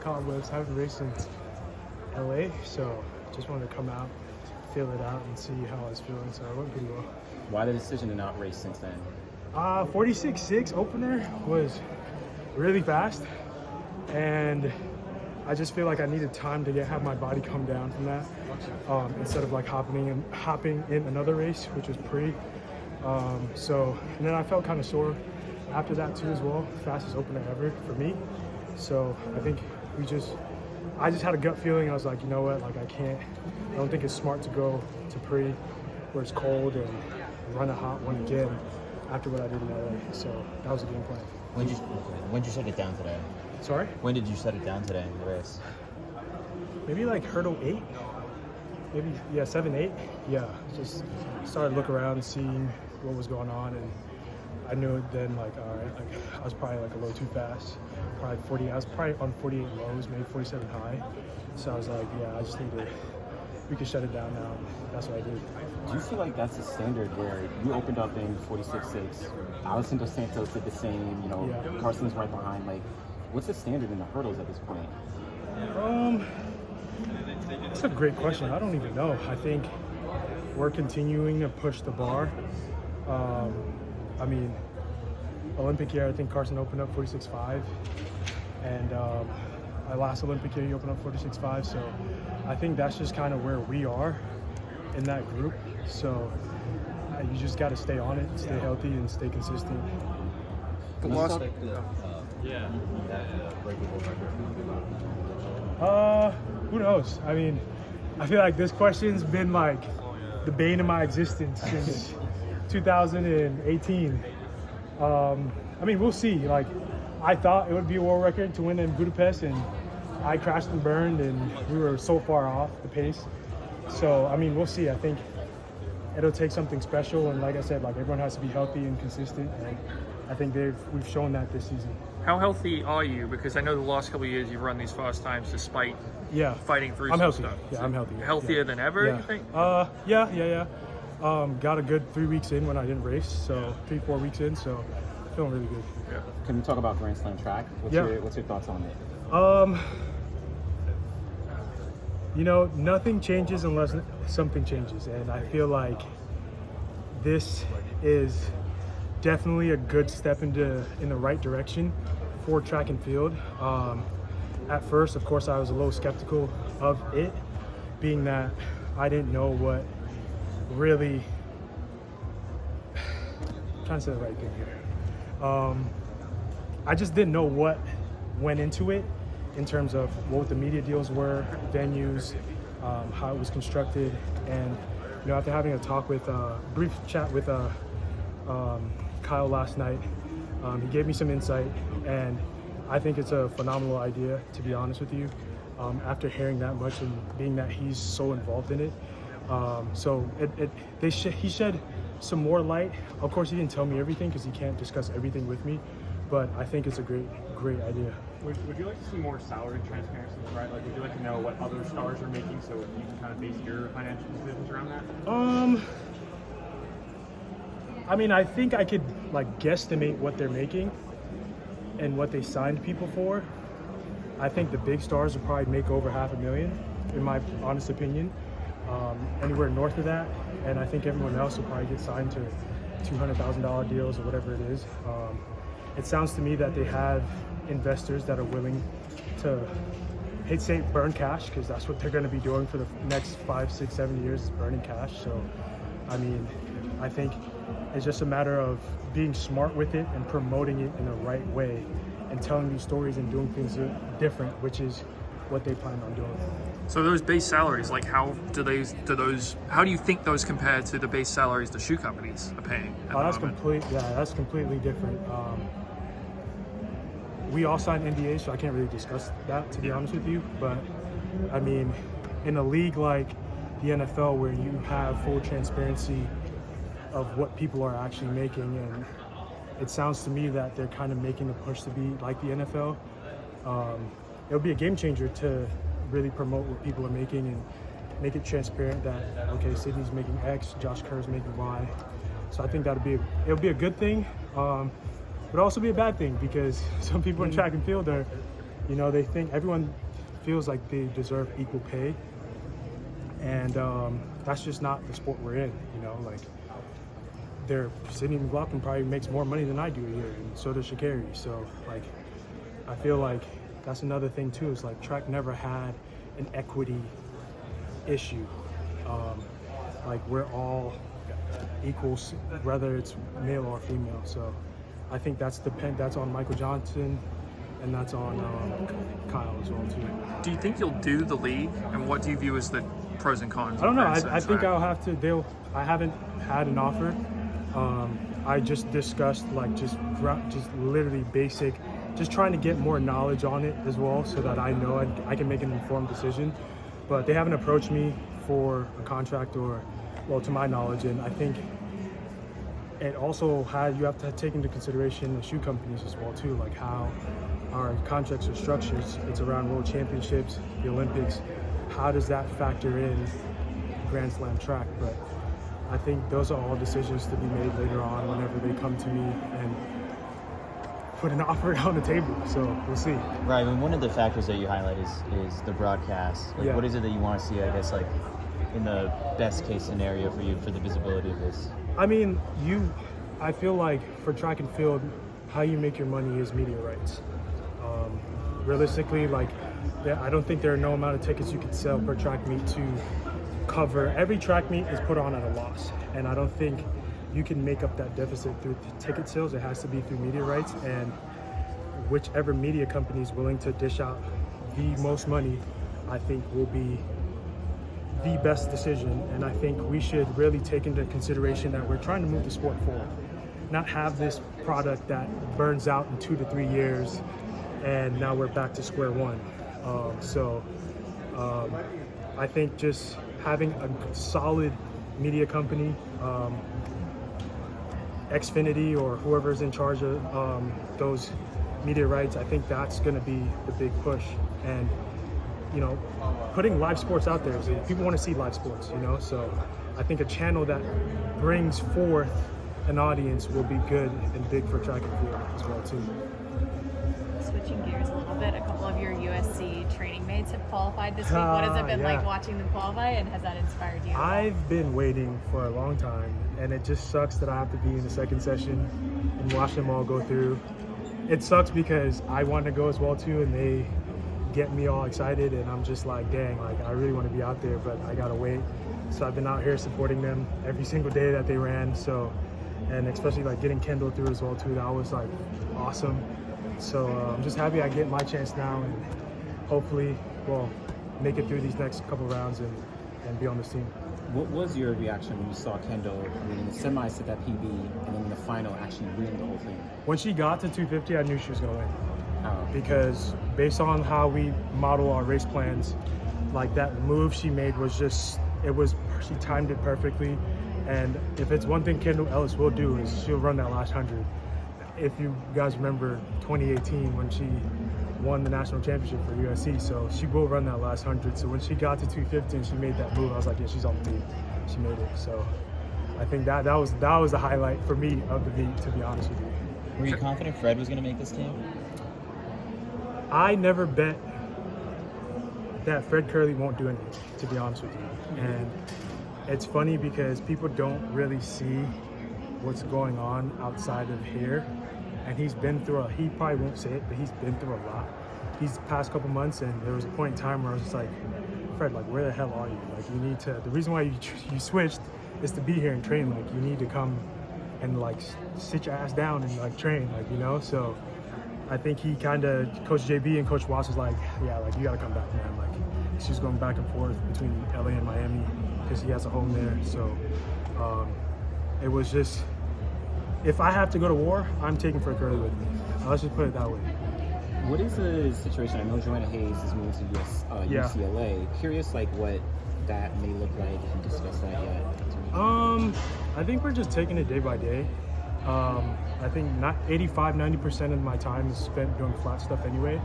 cobwebs. Haven't raced since LA, so just wanted to come out, feel it out, and see how I was feeling. So it went pretty well. Why the decision to not race since then? 46.6 opener was really fast, and I just feel like I needed time to have my body come down from that, instead of like hopping in another race, which was pre. And then I felt kind of sore after that too as well. Fastest opener ever for me. So I think I just had a gut feeling. I was like, you know what, like I don't think it's smart to go to pre where it's cold and run a hot one again after what I did in LA. So that was a game plan. When did you shut it down today? Sorry? When did you shut it down today in the race? Maybe like hurdle 8. Maybe, yeah, 7, 8. Yeah, just started to look around, seeing what was going on, and I knew then, like, all right, like I was probably like a little too fast. Probably 40. I was probably on 48 lows, maybe 47 high. So I was like, yeah, I just need to. We can shut it down now. That's what I did. Do you feel like that's a standard where you opened up in 46.6? Alison Dos Santos did the same. You know, yeah. Carson's right behind. Like, what's the standard in the hurdles at this point? That's a great question. I don't even know. I think we're continuing to push the bar. I mean, Olympic year, I think Carson opened up 46.5, and my last Olympic year, he opened up 46.5. So I think that's just kind of where we are in that group. So you just got to stay on it, stay healthy, and stay consistent. Who knows? I mean, I feel like this question's been like the bane of my existence since 2018. I mean, we'll see. Like, I thought it would be a world record to win in Budapest, and I crashed and burned, and we were so far off the pace. So, I mean, we'll see. I think it'll take something special, and like I said, like everyone has to be healthy and consistent, and I think we've shown that this season. How healthy are you? Because I know the last couple of years you've run these fast times despite fighting through I'm some healthy. stuff. Yeah, I'm healthy. Healthier than ever, you think? Yeah. Got a good 3 weeks in when I didn't race, so 3-4 weeks in, so feeling really good. Yeah. Can you talk about Grand Slam track? What's your thoughts on it? You know, nothing changes unless something changes, and I feel like this is definitely a good step in the right direction for track and field. At first, of course, I was a little skeptical of it, being that I didn't know what really, I'm trying to say the right thing here. I just didn't know what went into it in terms of what the media deals were, venues, how it was constructed, and you know, after having a brief chat with Kyle last night, he gave me some insight, and I think it's a phenomenal idea, to be honest with you. After hearing that much and being that he's so involved in it, he shed some more light. Of course, he didn't tell me everything because he can't discuss everything with me, but I think it's a great idea. Would you like to see more salary transparency, right? Like, would you like to know what other stars are making so you can kind of base your financial decisions around that? I mean, I think I could like guesstimate what they're making and what they signed people for. I think the big stars will probably make over $500,000, in my honest opinion. Anywhere north of that, and I think everyone else will probably get signed to $200,000 deals or whatever it is. It sounds to me that they have investors that are willing to, I hate to say burn cash, because that's what they're going to be doing for the next 5, 6, 7 years, is burning cash. So, I mean, I think it's just a matter of being smart with it and promoting it in the right way and telling these stories and doing things different, which is what they plan on doing. So those base salaries, like how do you think those compare to the base salaries the shoe companies are paying? That's completely different. We all signed NDAs, so I can't really discuss that, to be honest with you. But I mean, in a league like the NFL, where you have full transparency of what people are actually making, and it sounds to me that they're kind of making the push to be like the NFL. It'll be a game changer to really promote what people are making and make it transparent that, okay, Sydney's making X, Josh Kerr's making Y. So I think it'll be a good thing, but also be a bad thing, because some people in track and field are You know, they think everyone feels like they deserve equal pay, and that's just not the sport we're in. You know, like Sidney McLaughlin probably makes more money than I do a year, and so does Sha'Carri. So like, I feel like that's another thing too. Is like track never had an equity issue. Like we're all equals, whether it's male or female. So I think that's on Michael Johnson, and that's on Kyle as well too. Do you think you'll do the league, and what do you view as the pros and cons? I don't know. of I think that? I'll have to. I haven't had an offer. I just discussed like just literally basic, just trying to get more knowledge on it as well, so that I know I can make an informed decision. But they haven't approached me for a contract, or, well, to my knowledge, and I think it also you have to take into consideration the shoe companies as well too, like how our contracts are structured. It's around World Championships, the Olympics. How does that factor in Grand Slam track? But I think those are all decisions to be made later on whenever they come to me and put an offer on the table. So we'll see. Right, and one of the factors that you highlight is the broadcast. Like, Yeah. what is it that you want to see, I guess, like in the best case scenario for you for the visibility of this? I mean, I feel like for track and field, how you make your money is media rights. Realistically, like, I don't think there are no amount of tickets you could sell per track meet to cover. Every track meet is put on at a loss, and I don't think you can make up that deficit through ticket sales. It has to be through media rights, and whichever media company is willing to dish out the most money, I think will be the best decision. And I think we should really take into consideration that we're trying to move the sport forward, not have this product that burns out in 2 to 3 years and now we're back to square one. I think just having a solid media company, Xfinity or whoever's in charge of those media rights, I think that's going to be the big push. And you know, putting live sports out there, people want to see live sports, you know, so I think a channel that brings forth an audience will be good and big for track and field as well too. Switching gears a little bit, a couple of your USC training mates have qualified this week. What has it been like watching them qualify, and has that inspired you? I've been waiting for a long time, and it just sucks that I have to be in the second session and watch them all go through. It sucks because I want to go as well too, and they get me all excited, and I'm just like, dang, like I really want to be out there, but I gotta wait. So I've been out here supporting them every single day that they ran. So, and especially like getting Kendall through as well too, that was like awesome. So I'm just happy I get my chance now, and hopefully, well, make it through these next couple rounds and be on this team. What was your reaction when you saw Kendall, in the semis set that PB, and then in the final actually win the whole thing? When she got to 250, I knew she was gonna win. Oh. Because based on how we model our race plans, like that move she made was just, she timed it perfectly. And if it's one thing Kendall Ellis will do, is she'll run that last 100. If you guys remember 2018 when she won the national championship for USC, so she will run that last 100. So when she got to 250 and she made that move, I was like, yeah, she's on the meet. She made it. So I think that was the highlight for me of the meet, to be honest with you. Were you confident Fred was going to make this team? I never bet that Fred Curley won't do anything, to be honest with you. And it's funny because people don't really see what's going on outside of here. And he's been through he probably won't say it, but he's been through a lot these past couple months. And there was a point in time where I was just like, Fred, like, where the hell are you? Like, you need to, the reason why you switched is to be here and train. Like, you need to come and like sit your ass down and like train, like, you know? So I think he kind of, Coach JB and Coach Watts was like, yeah, like, you got to come back, man. Like, she's going back and forth between LA and Miami because he has a home there. So it was just, if I have to go to war, I'm taking Fred Curley with me. Let's just put it that way. What is the situation? I know Joanna Hayes is moving to UCLA. Curious, like, what that may look like, if you discussed that yet. I think we're just taking it day by day. I think 90% of my time is spent doing flat stuff anyway.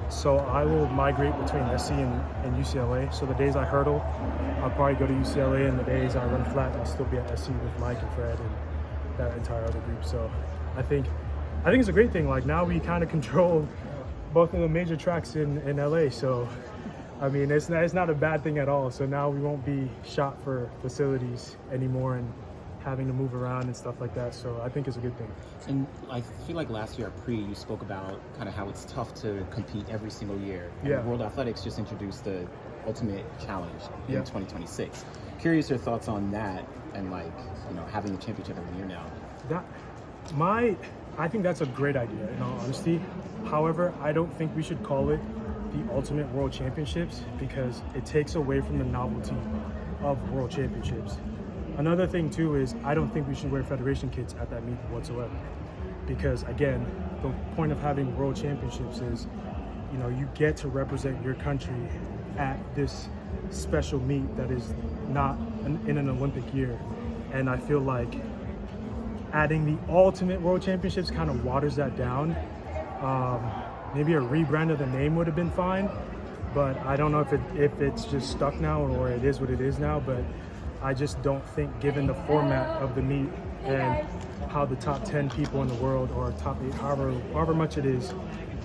So I will migrate between SC and UCLA. So the days I hurdle, I'll probably go to UCLA, and the days I run flat, I'll still be at SC with Mike and Fred and that entire other group. So I think it's a great thing. Like, now we kind of control both of the major tracks in LA. So, I mean, it's not a bad thing at all. So now we won't be shot for facilities anymore and having to move around and stuff like that. So I think it's a good thing. And I feel like last year at Pre, you spoke about kind of how it's tough to compete every single year. And Yeah. World Athletics just introduced the Ultimate Challenge in Yeah. 2026. Curious your thoughts on that and like, you know, having the championship every year now. I think that's a great idea, in all honesty. However, I don't think we should call it the Ultimate World Championships because it takes away from the novelty of World Championships. Another thing too is I don't think we should wear federation kits at that meet whatsoever, because again, the point of having World Championships is, you know, you get to represent your country at this special meet that is not in an Olympic year, and I feel like adding the Ultimate World Championships kind of waters that down. Maybe a rebrand of the name would have been fine, but I don't know if it's just stuck now or it is what it is now. But I just don't think, given the format of the meet and how the top 10 people in the world or top 8, however much it is,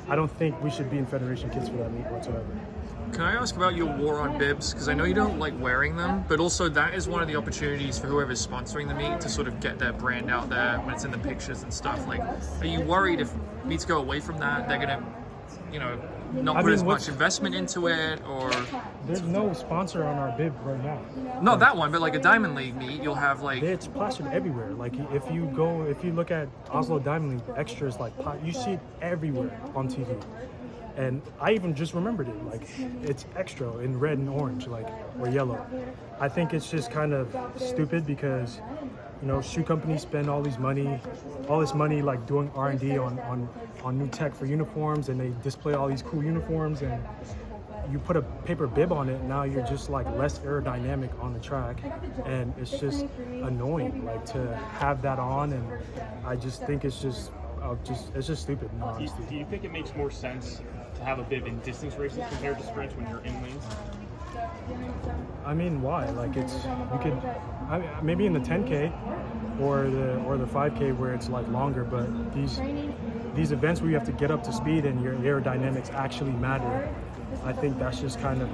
I don't think we should be in federation kits for that meet whatsoever. Can I ask about your war on bibs? Because I know you don't like wearing them, but also that is one of the opportunities for whoever's sponsoring the meet to sort of get their brand out there when it's in the pictures and stuff. Like, are you worried if meets go away from that, they're gonna, you know, not put as much investment into it, or? There's no sponsor on our bib right now. Not that one, but like a Diamond League meet, you'll have like. It's plastered everywhere. Like if you look at Oslo Diamond League, the extras like you see it everywhere on TV. And I even just remembered it, like it's extra in red and orange, like, or yellow. I think it's just kind of stupid because, you know, shoe companies spend all this money like doing R&D on new tech for uniforms, and they display all these cool uniforms, and you put a paper bib on it, now you're just like less aerodynamic on the track, and it's just annoying, like to have that on, and I just think it's just stupid. In all honesty. Do you think it makes more sense to have a bib in distance races compared to sprints when you're in lanes? I mean, why? Like maybe in the 10K or the 5K where it's like longer, but these events where you have to get up to speed and your aerodynamics actually matter, I think that's just kind of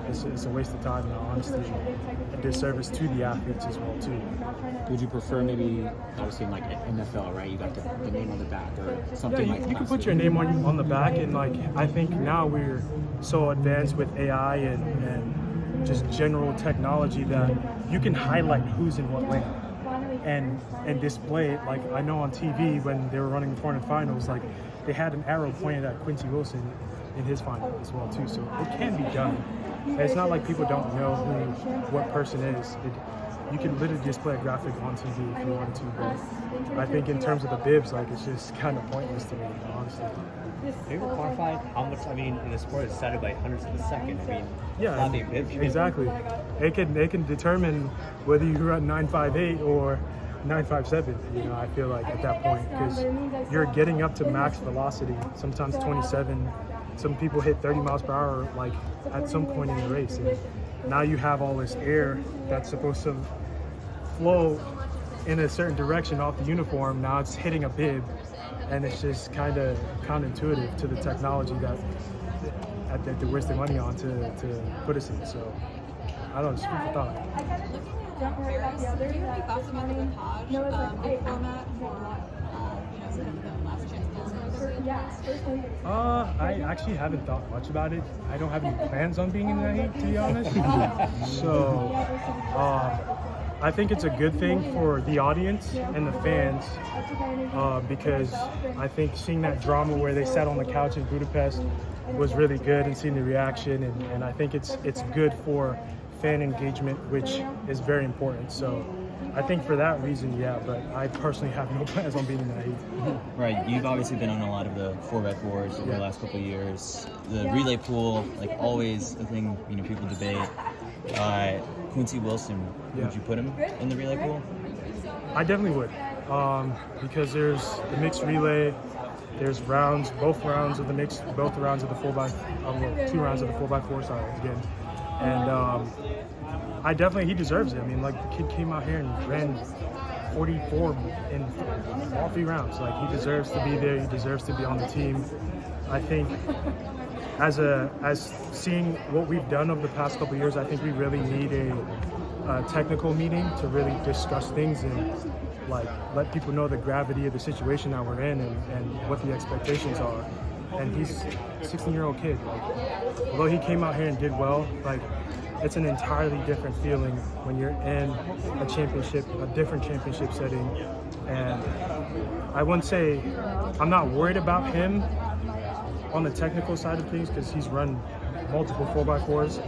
it's a waste of time, and honestly a disservice to the athletes as well too. Would you prefer maybe, obviously in like NFL, right? You got the name on the back or something like that. You can put your name on the back, and like I think now we're so advanced with AI and just general technology that you can highlight who's in what lane and display it. Like I know on TV when they were running the 400 finals, like they had an arrow pointed at Quincy Wilson in his final as well too. So it can be done. And it's not like people don't know what person is. You can literally display a graphic on TV if you wanted to, but I think in terms of the bibs, like it's just kind of pointless to me, honestly. Have you ever quantified how much? I mean, in the sport, it's decided by hundredths of a second. I mean, Yeah, how many bibs you exactly. They can determine whether you run 9.58 or 9.57. You know, I feel like at that point, because you're getting up to max velocity, sometimes 27. Some people hit 30 miles per hour, like at some point in the race. And now you have all this air that's supposed to flow in a certain direction off the uniform. Now it's hitting a bib, and it's just kind of counterintuitive to the technology that they're wasting money on to put us in. So I don't know, just food for thought. Do you have any thoughts about the Taj format for some of the last chance I actually haven't thought much about it. I don't have any plans on being in that heat, to be honest. So I think it's a good thing for the audience and the fans because I think seeing that drama where they sat on the couch in Budapest was really good, and seeing the reaction, and I think it's good for fan engagement, which is very important. So I think for that reason, yeah, but I personally have no plans on being in that heat. Right, you've obviously been on a lot of the 4x4s over the last couple of years. The relay pool, like always a thing, people debate. Quincy Wilson, would you put him in the relay pool? I definitely would, because there's the mixed relay, there's both rounds of the 4x4 side again, and he deserves it. I mean, like the kid came out here and ran 44 in all 3 rounds. Like he deserves to be there. He deserves to be on the team. I think as seeing what we've done over the past couple of years, I think we really need a technical meeting to really discuss things and like let people know the gravity of the situation that we're in and what the expectations are. And he's a 16-year-old kid. Like, although he came out here and did well, like it's an entirely different feeling when you're in a different championship setting. And I wouldn't say I'm not worried about him on the technical side of things because he's run multiple 4x4s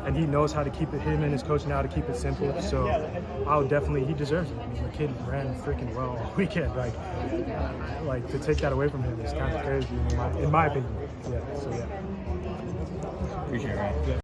and he knows how to keep it, him and his coach know how to keep it simple. So he deserves it. I mean, the kid ran freaking well all weekend. Like to take that away from him is kind of crazy in my opinion. Yeah, so yeah. Appreciate it, Ray. Yeah.